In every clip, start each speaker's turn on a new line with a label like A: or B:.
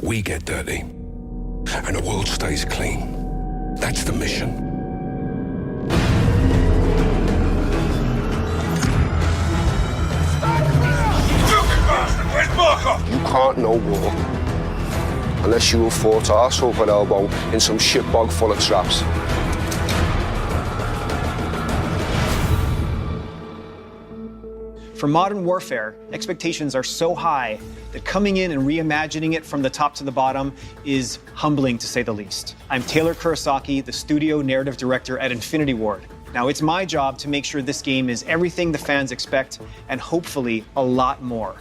A: We get dirty, and the world stays clean. That's the mission.
B: You can't know war unless you have fought arsehole with elbow in some shitbog full of traps.
C: For Modern Warfare, expectations are so high that coming in and reimagining it from the top to the bottom is humbling, to say the least. I'm Taylor Kurosaki, the studio narrative director at Infinity Ward. Now, it's my job to make sure this game is everything the fans expect, and hopefully a lot more.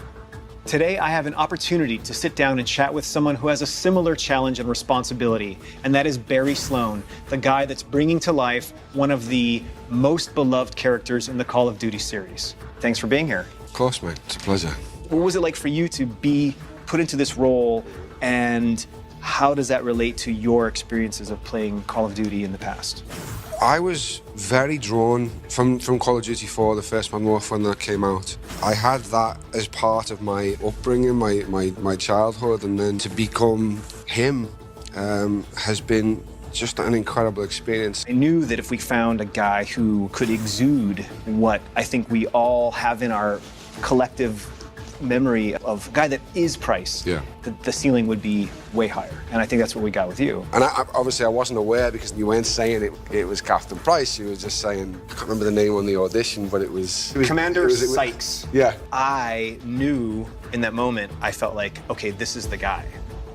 C: Today, I have an opportunity to sit down and chat with someone who has a similar challenge and responsibility, and that is Barry Sloan, the guy that's bringing to life one of the most beloved characters in the Call of Duty series. Thanks for being here.
B: Of course, mate. It's a pleasure.
C: What was it like for you to be put into this role, and how does that relate to your experiences of playing Call of Duty in the past?
B: I was very drawn from Call of Duty 4, the first Modern Warfare when that came out. I had that as part of my upbringing, my childhood, and then to become him has been just an incredible experience.
C: I knew that if we found a guy who could exude what I think we all have in our collective memory of a guy that is Price,
B: Yeah.
C: the ceiling would be way higher. And I think that's what we got with you.
B: And obviously I wasn't aware because you weren't saying it was Captain Price. You were just saying, I can't remember the name on the audition, but it was
C: Commander Sykes.
B: Yeah.
C: I knew in that moment, I felt like, okay, this is the guy.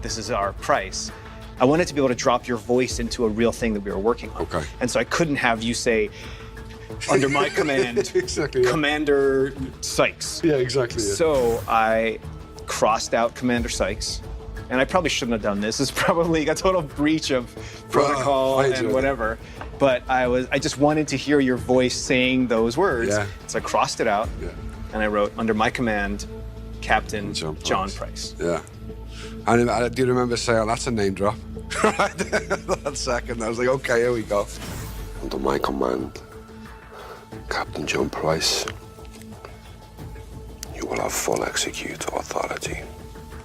C: This is our Price. I wanted to be able to drop your voice into a real thing that we were working on.
B: Okay.
C: And so I couldn't have you say, under my command,
B: Exactly, yeah.
C: Commander Sykes.
B: Yeah, exactly. Yeah.
C: So I crossed out Commander Sykes, and I probably shouldn't have done this. It's probably a total breach of protocol
B: I
C: and
B: enjoyed it.
C: whatever. But I just wanted to hear your voice saying those words.
B: Yeah.
C: So I crossed it out,
B: Yeah.
C: and I wrote, under my command, Captain
B: John
C: John
B: Price.
C: Price.
B: Yeah. And I do remember saying, oh, that's a name drop. Right there, that second. I was like, okay, here we go. Under my command, Captain John Price, you will have full executor authority.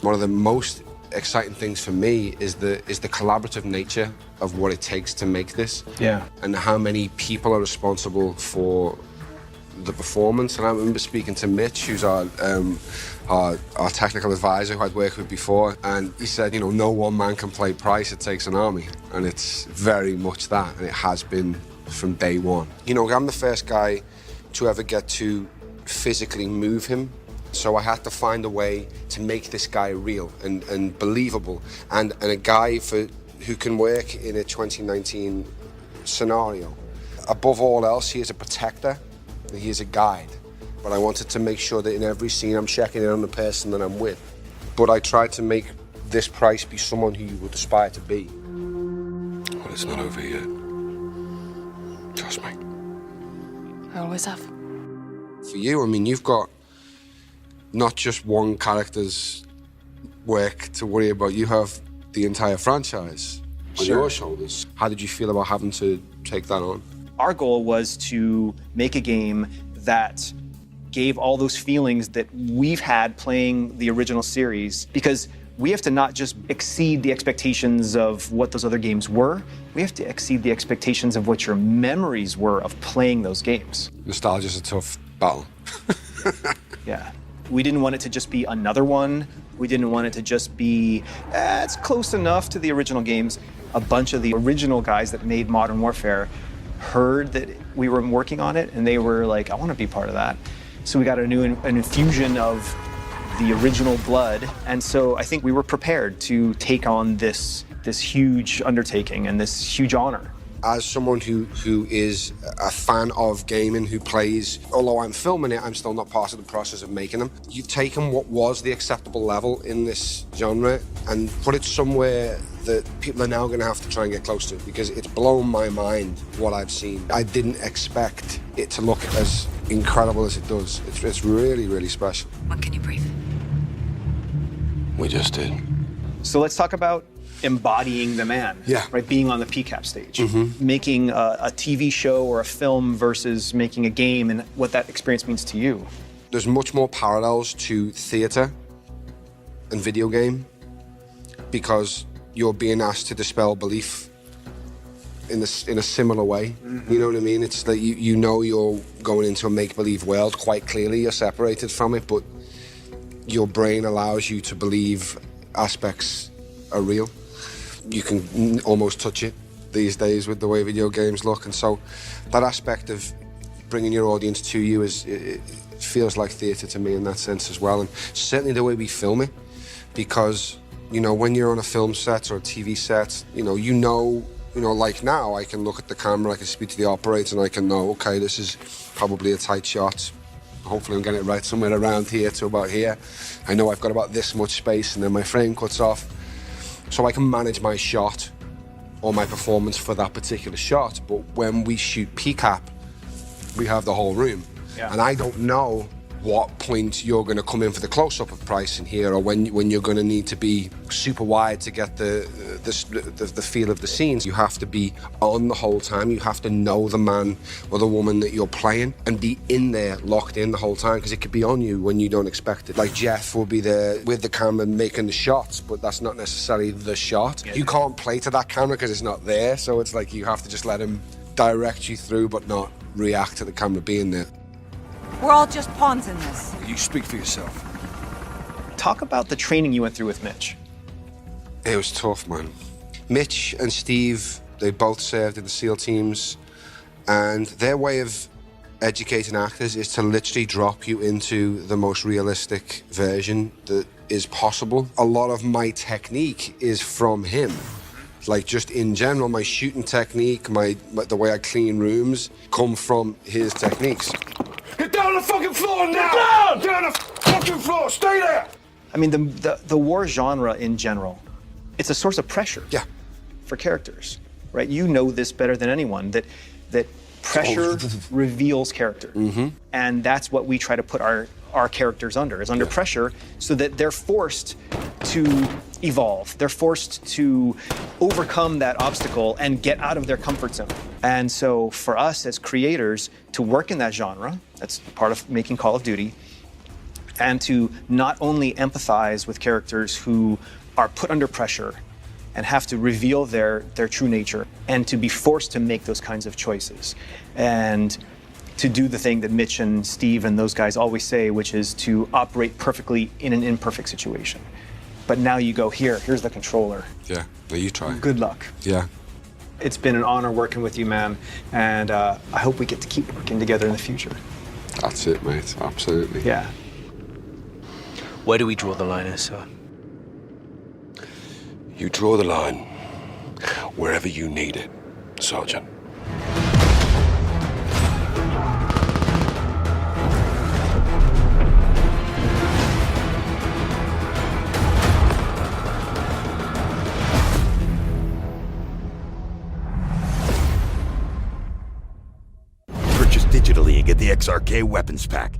B: One of the most exciting things for me is the collaborative nature of what it takes to make this.
C: Yeah.
B: And how many people are responsible for the performance. And I remember speaking to Mitch, who's our technical advisor who I'd worked with before, and he said, you know, no one man can play Price, it takes an army. And it's very much that, and it has been from day one. You know, I'm the first guy to ever get to physically move him, so I had to find a way to make this guy real and believable, and a guy who can work in a 2019 scenario. Above all else, he is a protector. He is a guide, but I wanted to make sure that in every scene I'm checking in on the person that I'm with. But I tried to make this Price be someone who you would aspire to be.
A: Well, it's not over yet. Trust me.
D: I always have.
B: For you, I mean, you've got not just one character's work to worry about. You have the entire franchise on your shoulders. How did you feel about having to take that on?
C: Our goal was to make a game that gave all those feelings that we've had playing the original series, because we have to not just exceed the expectations of what those other games were, we have to exceed the expectations of what your memories were of playing those games.
B: Nostalgia's a tough battle.
C: Yeah. We didn't want it to just be another one. We didn't want it to just be, it's close enough to the original games. A bunch of the original guys that made Modern Warfare heard that we were working on it, and they were like, I want to be part of that. So we got an infusion of the original blood, and so I think we were prepared to take on this huge undertaking and this huge honor.
B: As someone who is a fan of gaming, who plays, although I'm filming it, I'm still not part of the process of making them. You've taken what was the acceptable level in this genre and put it somewhere that people are now going to have to try and get close to, because it's blown my mind what I've seen. I didn't expect it to look as incredible as it does. It's really, really special.
D: When can you breathe?
A: We just did.
C: So let's talk about embodying the man,
B: Yeah.
C: right? Being on the PCAP stage, making a TV show or a film versus making a game, and what that experience means to you.
B: There's much more parallels to theatre and video game. because you're being asked to dispel belief in a similar way. You know what I mean? It's like you know you're going into a make-believe world quite clearly. You're separated from it, but your brain allows you to believe aspects are real. You can almost touch it these days with the way video games look, and so that aspect of bringing your audience to you it feels like theatre to me in that sense as well, and certainly the way we film it, because you know when you're on a film set or a TV set, you know, like now I can look at the camera, I can speak to the operator, and I can know, okay, this is probably a tight shot. Hopefully I'm getting it right somewhere around here to about here. I know I've got about this much space, and then my frame cuts off, so I can manage my shot or my performance for that particular shot. But when we shoot PCAP, we have the whole room.
C: Yeah.
B: And I don't know what point you're going to come in for the close-up of Price in here, or when you're going to need to be super wide to get the feel of the scenes. You have to be on the whole time. You have to know the man or the woman that you're playing and be in there, locked in the whole time, because it could be on you when you don't expect it. Like Jeff will be there with the camera making the shots, but that's not necessarily the shot.
C: Yeah.
B: You can't play to that camera because it's not there, so it's like you have to just let him direct you through, but not react to the camera being there.
E: We're all just pawns in this.
A: You speak for yourself.
C: Talk about the training you went through with Mitch.
B: It was tough, man. Mitch and Steve, they both served in the SEAL teams, and their way of educating actors is to literally drop you into the most realistic version that is possible. A lot of my technique is from him. Like, just in general, my shooting technique, the way I clean rooms come from his techniques.
A: Get down on the fucking floor now! Get down on the fucking floor! Stay there!
C: I mean, the war genre in general, it's a source of pressure.
B: Yeah.
C: For characters, right? You know this better than anyone, that pressure reveals character. And that's what we try to put our characters under, is under pressure, so that they're forced to evolve. They're forced to overcome that obstacle and get out of their comfort zone. And so for us as creators to work in that genre, that's part of making Call of Duty, and to not only empathize with characters who are put under pressure and have to reveal their true nature, and to be forced to make those kinds of choices, and to do the thing that Mitch and Steve and those guys always say, which is to operate perfectly in an imperfect situation. But now you go, here's the controller.
B: Yeah, well, you try.
C: Good luck.
B: Yeah.
C: It's been an honor working with you, man, and I hope we get to keep working together in the future.
B: That's it, mate. Absolutely.
C: Yeah.
F: Where do we draw the line, sir?
A: You draw the line wherever you need it, Sergeant.
G: Purchase digitally and get the XRK Weapons Pack.